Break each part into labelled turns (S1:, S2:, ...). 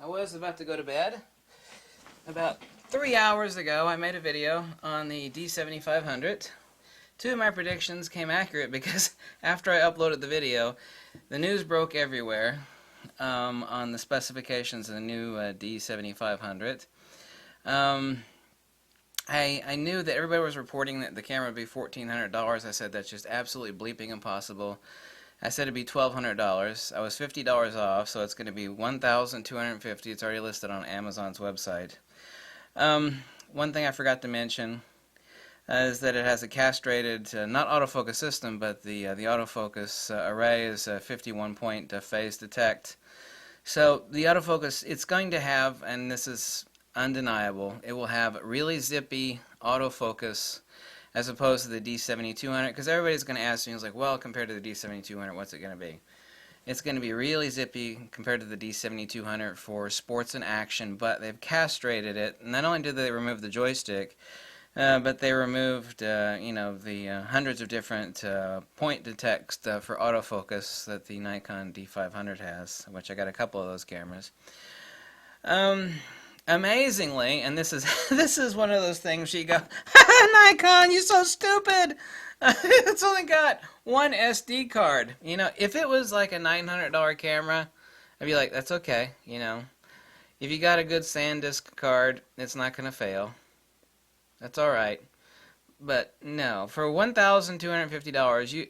S1: I was about to go to bed. About 3 hours ago, I made a video on the D7500. Two of my predictions came accurate because after I uploaded the video, the news broke everywhere on the specifications of the new D7500. I knew that everybody was reporting that the camera would be $1,400. I said that's just absolutely bleeping impossible. I said it'd be $1,200. I was $50 off, so it's going to be $1,250. It's already listed on Amazon's website. One thing I forgot to mention is that it has a castrated, not autofocus system, but the autofocus array is a 51-point phase detect. So the autofocus, it's going to have, and this is undeniable, it will have really zippy autofocus as opposed to the D7200, because everybody's going to ask me, it's like, well, compared to the D7200, what's it going to be? It's going to be really zippy compared to the D7200 for sports and action, but they've castrated it. Not only did they remove the joystick, but they removed, the hundreds of different point detects for autofocus that the Nikon D500 has, which I got a couple of those cameras. Amazingly, and this is this is one of those things you go, Nikon, you're so stupid. It's only got one SD card. You know, if it was like a $900 camera, I'd be like, that's okay. You know, if you got a good SanDisk card, it's not gonna fail. That's all right. But no, for $1,250,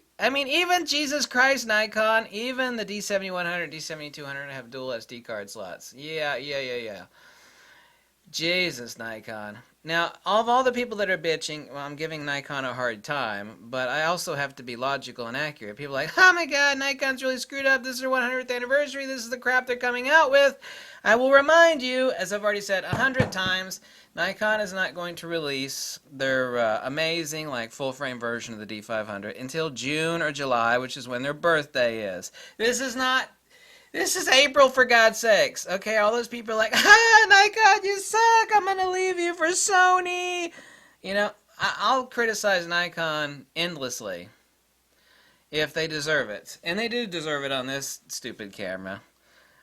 S1: even Jesus Christ, Nikon, even the D7100, D7200 have dual SD card slots. Yeah. Jesus, Nikon. Now, of all the people that are bitching, well, I'm giving Nikon a hard time, but I also have to be logical and accurate. People are like, oh my god, Nikon's really screwed up. This is their 100th anniversary. This is the crap they're coming out with. I will remind you, as I've already said 100 times, Nikon is not going to release their amazing, full-frame version of the D500 until June or July, which is when their birthday is. This is April, for God's sakes. Okay, all those people are like, Nikon, you suck. I'm going to leave you for Sony. You know, I'll criticize Nikon endlessly if they deserve it. And they do deserve it on this stupid camera.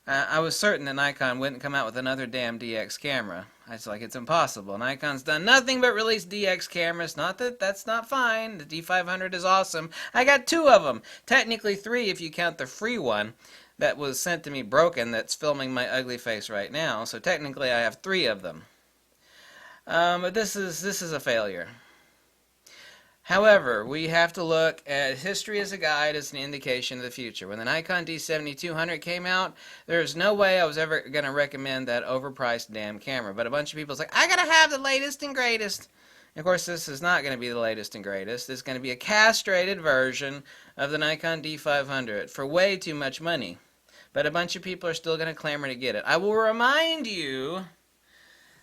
S1: I was certain that Nikon wouldn't come out with another damn DX camera. I was like, it's impossible. Nikon's done nothing but release DX cameras. Not that that's not fine. The D500 is awesome. I got two of them. Technically three if you count the free one that was sent to me broken that's filming my ugly face right now. So technically I have three of them. But this is a failure. However, we have to look at history as a guide, as an indication of the future. When the Nikon D7200 came out, there's no way I was ever going to recommend that overpriced damn camera. But a bunch of people's like, I gotta have the latest and greatest. And of course, this is not going to be the latest and greatest. It's going to be a castrated version of the Nikon D500 for way too much money. But a bunch of people are still going to clamor to get it. I will remind you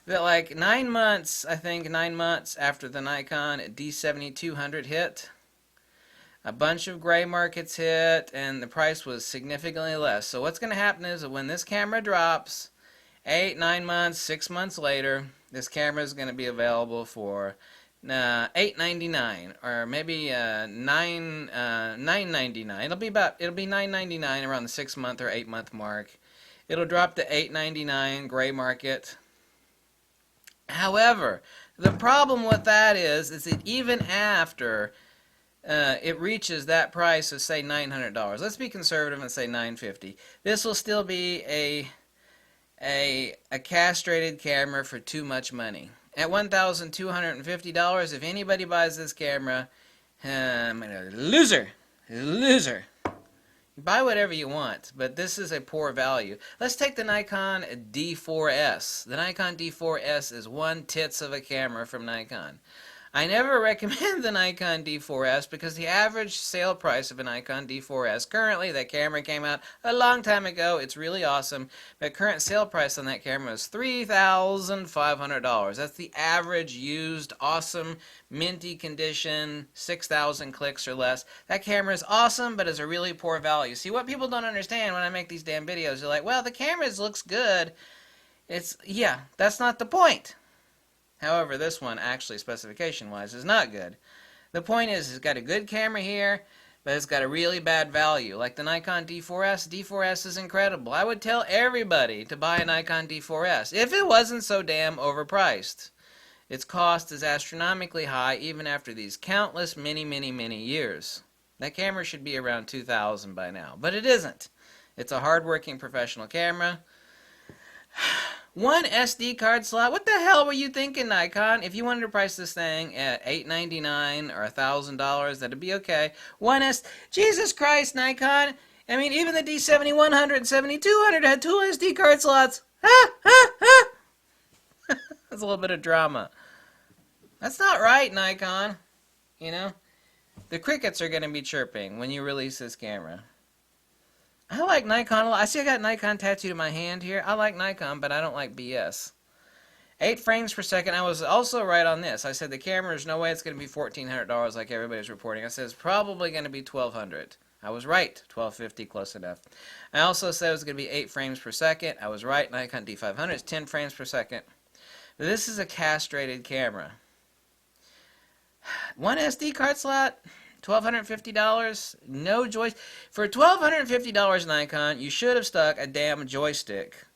S1: that 9 months after the Nikon D7200 hit, a bunch of gray markets hit, and the price was significantly less. So what's going to happen is that when this camera drops, 8, 9 months, 6 months later, this camera is going to be available for $8.99 or maybe $9.99. It'll be $9.99 around the 6 month or 8 month mark. It'll drop to $8.99 gray market. However, the problem with that is that even after it reaches that price of say $900, let's be conservative and say $950. This will still be a castrated camera for too much money. At $1,250, if anybody buys this camera, loser. Buy whatever you want, but this is a poor value. Let's take the Nikon D4S. The Nikon D4S is one tits of a camera from Nikon. I never recommend the Nikon D4S because the average sale price of a Nikon D4S, currently, that camera came out a long time ago, it's really awesome, but current sale price on that camera is $3,500. That's the average used, awesome, minty condition, 6,000 clicks or less. That camera is awesome, but is a really poor value. See, what people don't understand when I make these damn videos, they're like, well, the camera looks good. Yeah, that's not the point. However, this one, actually, specification-wise, is not good. The point is, it's got a good camera here, but it's got a really bad value. Like the Nikon D4S. D4S is incredible. I would tell everybody to buy a Nikon D4S if it wasn't so damn overpriced. Its cost is astronomically high even after these countless many years. That camera should be around $2,000 by now, but it isn't. It's a hard-working professional camera. One SD card slot? What the hell were you thinking, Nikon? If you wanted to price this thing at $899 or $1,000, that'd be okay. Jesus Christ, Nikon! I mean, even the D7100 and 7200 had 2 SD card slots. That's a little bit of drama. That's not right, Nikon. You know? The crickets are going to be chirping when you release this camera. I like Nikon a lot. I see I got Nikon tattooed to my hand here. I like Nikon, but I don't like BS. 8 frames per second. I was also right on this. I said the camera, there's no way it's going to be $1,400 like everybody's reporting. I said it's probably going to be $1,200. I was right. $1,250, close enough. I also said it was going to be 8 frames per second. I was right. Nikon D500 is 10 frames per second. But this is a castrated camera. One SD card slot, $1,250, no joystick. For $1,250 Nikon, you should have stuck a damn joystick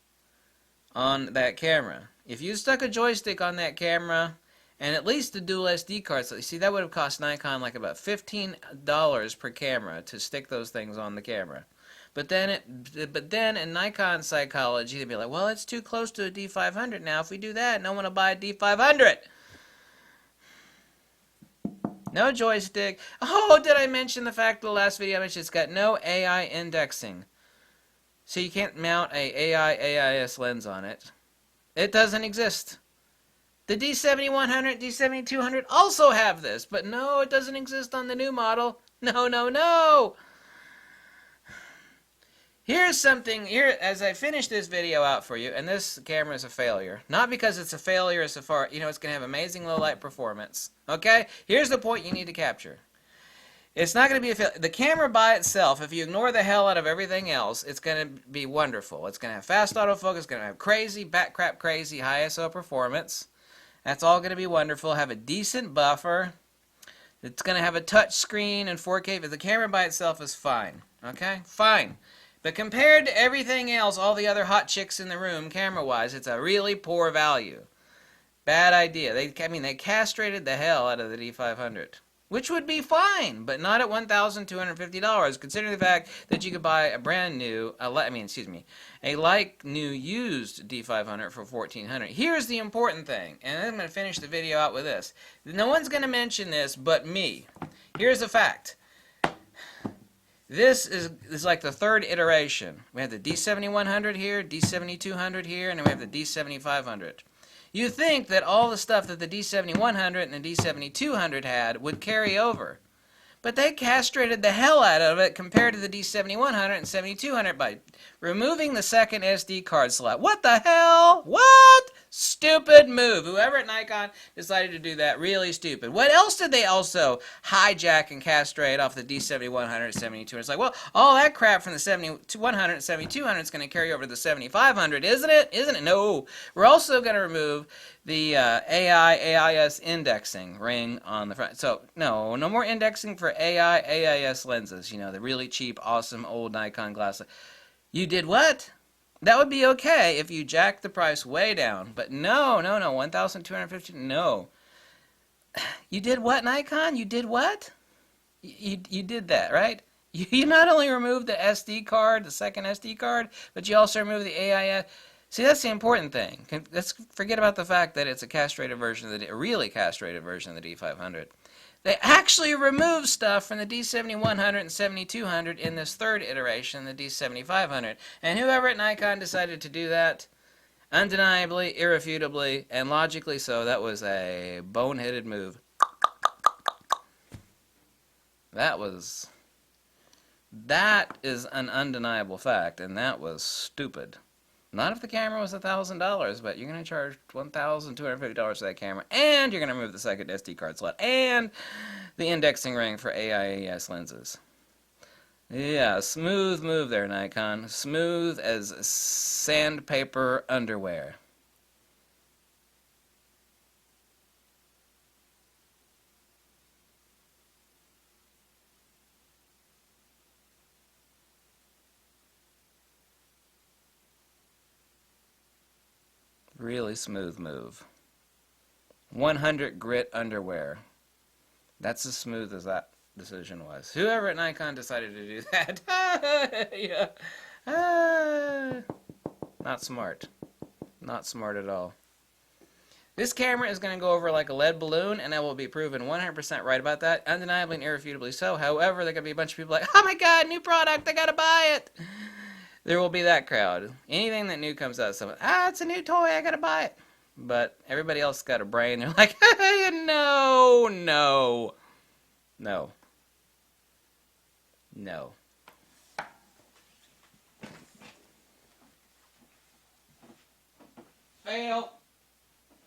S1: on that camera. If you stuck a joystick on that camera, and at least the dual SD card slot, see, that would have cost Nikon like about $15 per camera to stick those things on the camera. But then in Nikon psychology, they'd be like, well, it's too close to a D500 now. If we do that, no one will buy a D500. No joystick. Oh, did I mention the fact in the last video I mentioned it's got no AI indexing. So you can't mount a AI AIS lens on it. It doesn't exist. The D7100, D7200 also have this, but no, it doesn't exist on the new model. No. Here's something, as I finish this video out for you, and this camera is a failure. Not because it's a failure as far, it's going to have amazing low light performance. Okay? Here's the point you need to capture. It's not going to be a failure. The camera by itself, if you ignore the hell out of everything else, it's going to be wonderful. It's going to have fast autofocus, it's going to have crazy, backcrap crazy high ISO performance. That's all going to be wonderful. Have a decent buffer. It's going to have a touch screen and 4K, but the camera by itself is fine. Okay? Fine. But compared to everything else, all the other hot chicks in the room, camera-wise, it's a really poor value. Bad idea. They castrated the hell out of the D500. Which would be fine, but not at $1,250, considering the fact that you could buy a brand new, a like new used D500 for $1,400. Here's the important thing, and I'm going to finish the video out with this. No one's going to mention this but me. Here's the fact. This is like the third iteration. We have the D7100 here, D7200 here, and then we have the D7500. You think that all the stuff that the D7100 and the D7200 had would carry over. But they castrated the hell out of it compared to the D7100 and 7200 by removing the second SD card slot. What the hell? What? Stupid move. Whoever at Nikon decided to do that, really stupid. What else did they also hijack and castrate off the D7100 and 7200? It's like, well, all that crap from the 7100 and 7200 is going to carry over to the 7500, isn't it? Isn't it? No. We're also going to remove the AI AIS indexing ring on the front. So no more indexing for AI AIS lenses. The really cheap, awesome old Nikon glass. You did what? That would be okay if you jacked the price way down. But no, $1,250. No. You did what, Nikon? You did what? You did that, right? You not only removed the SD card, the second SD card, but you also removed the AIS. See, that's the important thing. Let's forget about the fact that it's a castrated version of a really castrated version of the D500. They actually removed stuff from the D7100 and 7200 in this third iteration, the D7500. And whoever at Nikon decided to do that, undeniably, irrefutably, and logically so, that was a boneheaded move. That is an undeniable fact, and that was stupid. Not if the camera was $1,000, but you're going to charge $1,250 for that camera, and you're going to remove the second SD card slot, and the indexing ring for AIS lenses. Yeah, smooth move there, Nikon. Smooth as sandpaper underwear. Really smooth move. 100 grit underwear. That's as smooth as that decision was. Whoever at Nikon decided to do that. Yeah. Not smart. Not smart at all. This camera is going to go over like a lead balloon, and I will be proven 100% right about that, undeniably and irrefutably so. However, there are going to be a bunch of people like, oh my god, new product, I got to buy it. There will be that crowd. Anything that new comes out, someone, it's a new toy, I got to buy it. But everybody else got a brain. They're like, no, no, no, no. Fail.